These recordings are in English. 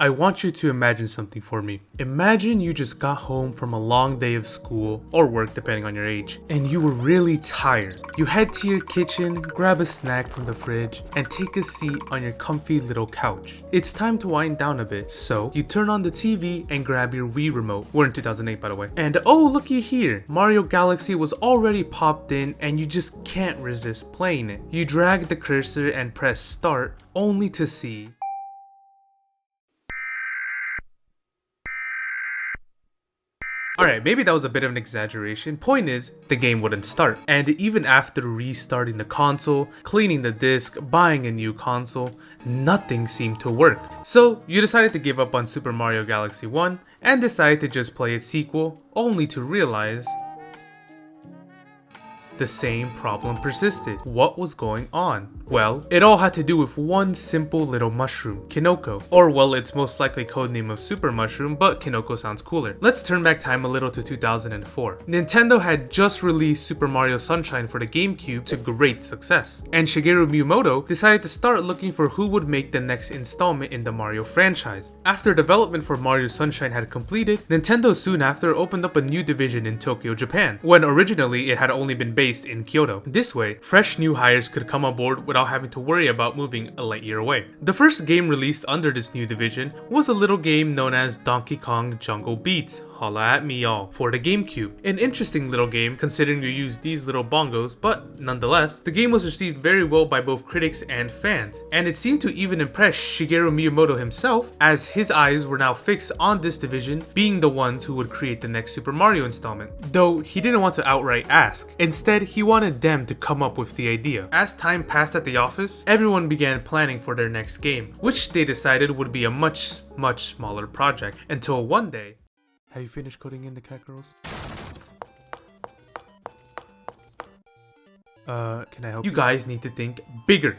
I want you to imagine something for me. Imagine you just got home from a long day of school or work depending on your age, and you were really tired. You head to your kitchen, grab a snack from the fridge, and take a seat on your comfy little couch. It's time to wind down a bit, so you turn on the TV and grab your Wii remote. We're in 2008 by the way. And oh, looky here, Mario Galaxy was already popped in and you just can't resist playing it. You drag the cursor and press start, only to see Alright, maybe that was a bit of an exaggeration. Point is, the game wouldn't start. And even after restarting the console, cleaning the disc, buying a new console, nothing seemed to work. So, you decided to give up on Super Mario Galaxy 1 and decided to just play its sequel, only to realize the same problem persisted. What was going on? Well, it all had to do with one simple little mushroom, Kinoko. Or well, it's most likely codename of Super Mushroom, but Kinoko sounds cooler. Let's turn back time a little to 2004. Nintendo had just released Super Mario Sunshine for the GameCube to great success, and Shigeru Miyamoto decided to start looking for who would make the next installment in the Mario franchise. After development for Mario Sunshine had completed, Nintendo soon after opened up a new division in Tokyo, Japan, when originally it had only been based in Kyoto. This way, fresh new hires could come aboard without having to worry about moving a light year away. The first game released under this new division was a little game known as Donkey Kong Jungle Beat, holla at me y'all, for the GameCube. An interesting little game considering you use these little bongos, but nonetheless, the game was received very well by both critics and fans, and it seemed to even impress Shigeru Miyamoto himself, as his eyes were now fixed on this division being the ones who would create the next Super Mario installment. Though he didn't want to outright ask. Instead, he wanted them to come up with the idea. As time passed at the office, everyone began planning for their next game, which they decided would be a much smaller project, until one day. Have you finished coding in the cat girls? Can I help you? You guys need to think bigger.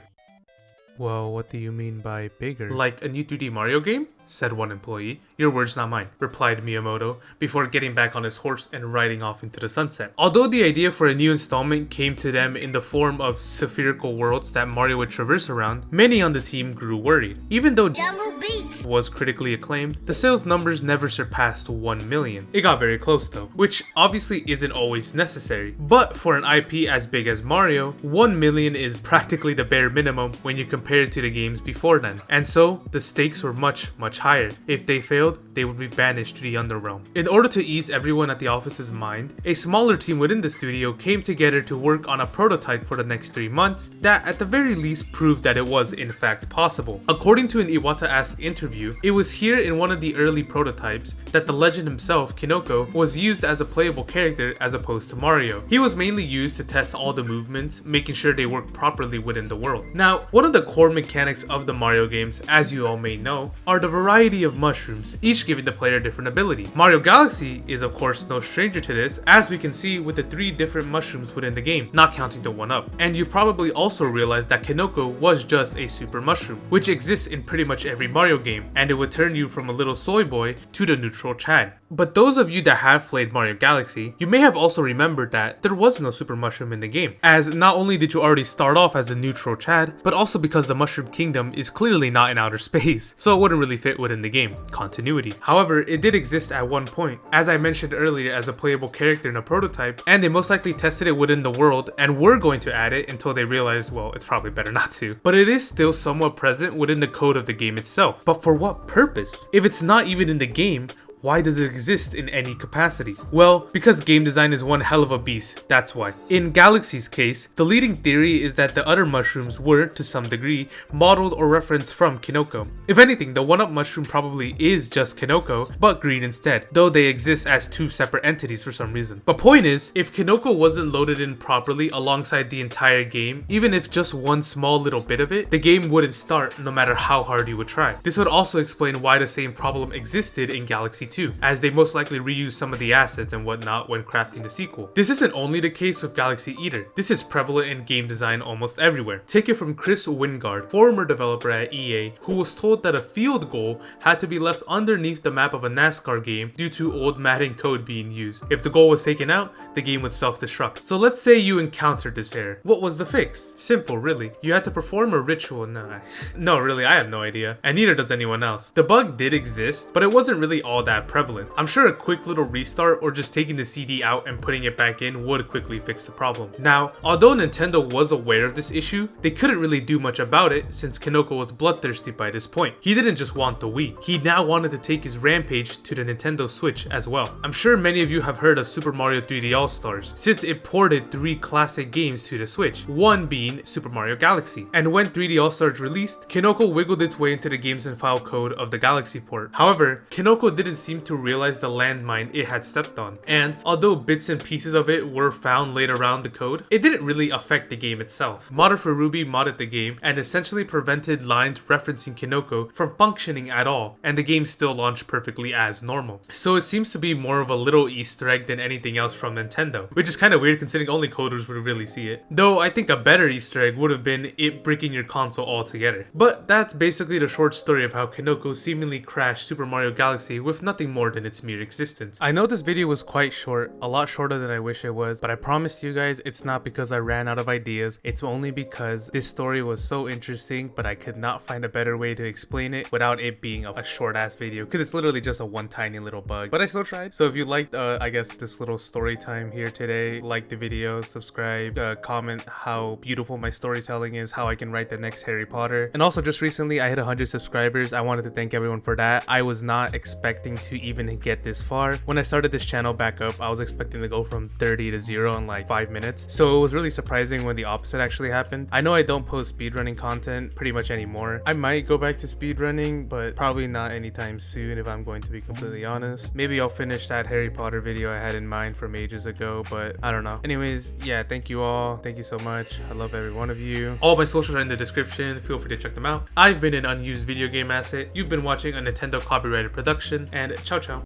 Well, what do you mean by bigger? Like a new 3D Mario game? Said one employee. Your words, not mine, replied Miyamoto, before getting back on his horse and riding off into the sunset. Although the idea for a new installment came to them in the form of spherical worlds that Mario would traverse around, many on the team grew worried. Even though Jungle Beats was critically acclaimed, the sales numbers never surpassed 1 million. It got very close though, which obviously isn't always necessary. But for an IP as big as Mario, 1 million is practically the bare minimum when you compare it to the games before then. And so, the stakes were much higher. If they failed, they would be banished to the underrealm. In order to ease everyone at the office's mind, a smaller team within the studio came together to work on a prototype for the next 3 months that at the very least proved that it was in fact possible. According to an Iwata-esque interview, it was here in one of the early prototypes that the legend himself, Kinoko, was used as a playable character as opposed to Mario. He was mainly used to test all the movements, making sure they work properly within the world. Now, one of the core mechanics of the Mario games, as you all may know, are the variety of mushrooms, each giving the player a different ability. Mario Galaxy is of course no stranger to this, as we can see with the 3 different mushrooms within the game, not counting the 1-up. And you've probably also realized that Kinoko was just a super mushroom, which exists in pretty much every Mario game, and it would turn you from a little soy boy to the neutral Chad. But those of you that have played Mario Galaxy, you may have also remembered that there was no super mushroom in the game, as not only did you already start off as a neutral Chad, but also because the Mushroom Kingdom is clearly not in outer space, so it wouldn't really fit within the game. Continuity. However, it did exist at one point, as I mentioned earlier, as a playable character in a prototype, and they most likely tested it within the world and were going to add it until they realized, well, it's probably better not to. But it is still somewhat present within the code of the game itself. But for what purpose? If it's not even in the game, why does it exist in any capacity? Well, because game design is one hell of a beast, that's why. In Galaxy's case, the leading theory is that the other mushrooms were, to some degree, modeled or referenced from Kinoko. If anything, the 1-up mushroom probably is just Kinoko, but green instead, though they exist as 2 separate entities for some reason. But point is, if Kinoko wasn't loaded in properly alongside the entire game, even if just one small little bit of it, the game wouldn't start no matter how hard you would try. This would also explain why the same problem existed in Galaxy 2. too, as they most likely reuse some of the assets and whatnot when crafting the sequel. This isn't only the case with Galaxy Eater. This is prevalent in game design almost everywhere. Take it from Chris Wingard, former developer at EA, who was told that a field goal had to be left underneath the map of a NASCAR game due to old Madden code being used. If the goal was taken out, the game would self-destruct. So let's say you encountered this error. What was the fix? Simple, really. You had to perform a ritual. No, really, I have no idea. And neither does anyone else. The bug did exist, but it wasn't really all that prevalent. I'm sure a quick little restart or just taking the CD out and putting it back in would quickly fix the problem. Now, although Nintendo was aware of this issue, they couldn't really do much about it since Kinoko was bloodthirsty by this point. He didn't just want the Wii. He now wanted to take his rampage to the Nintendo Switch as well. I'm sure many of you have heard of Super Mario 3D All-Stars, since it ported 3 classic games to the Switch, one being Super Mario Galaxy. And when 3D All-Stars released, Kinoko wiggled its way into the games and file code of the Galaxy port. However, Kinoko didn't seem to realize the landmine it had stepped on, and although bits and pieces of it were found laid around the code, it didn't really affect the game itself. Modder for Ruby modded the game and essentially prevented lines referencing Kinoko from functioning at all, and the game still launched perfectly as normal. So it seems to be more of a little Easter egg than anything else from Nintendo, which is kind of weird considering only coders would really see it. Though I think a better Easter egg would have been it breaking your console altogether. But that's basically the short story of how Kinoko seemingly crashed Super Mario Galaxy with nothing more than its mere existence. I know this video was quite short, a lot shorter than I wish it was, but I promise you guys it's not because I ran out of ideas, it's only because this story was so interesting, but I could not find a better way to explain it without it being a short ass video, because it's literally just a one tiny little bug. But I still tried. So if you liked I guess this little story time here today, like the video, subscribe, comment how beautiful my storytelling is, how I can write the next Harry Potter. And also just recently I hit 100 subscribers. I wanted to thank everyone for that. I was not expecting to even get this far. When I started this channel back up, I was expecting to go from 30 to 0 in like 5 minutes. So it was really surprising when the opposite actually happened. I know I don't post speedrunning content pretty much anymore. I might go back to speedrunning, but probably not anytime soon if I'm going to be completely honest. Maybe I'll finish that Harry Potter video I had in mind from ages ago, but I don't know. Anyways, yeah, thank you all. Thank you so much. I love every one of you. All my socials are in the description. Feel free to check them out. I've been an unused video game asset. You've been watching a Nintendo copyrighted production, and ciao ciao.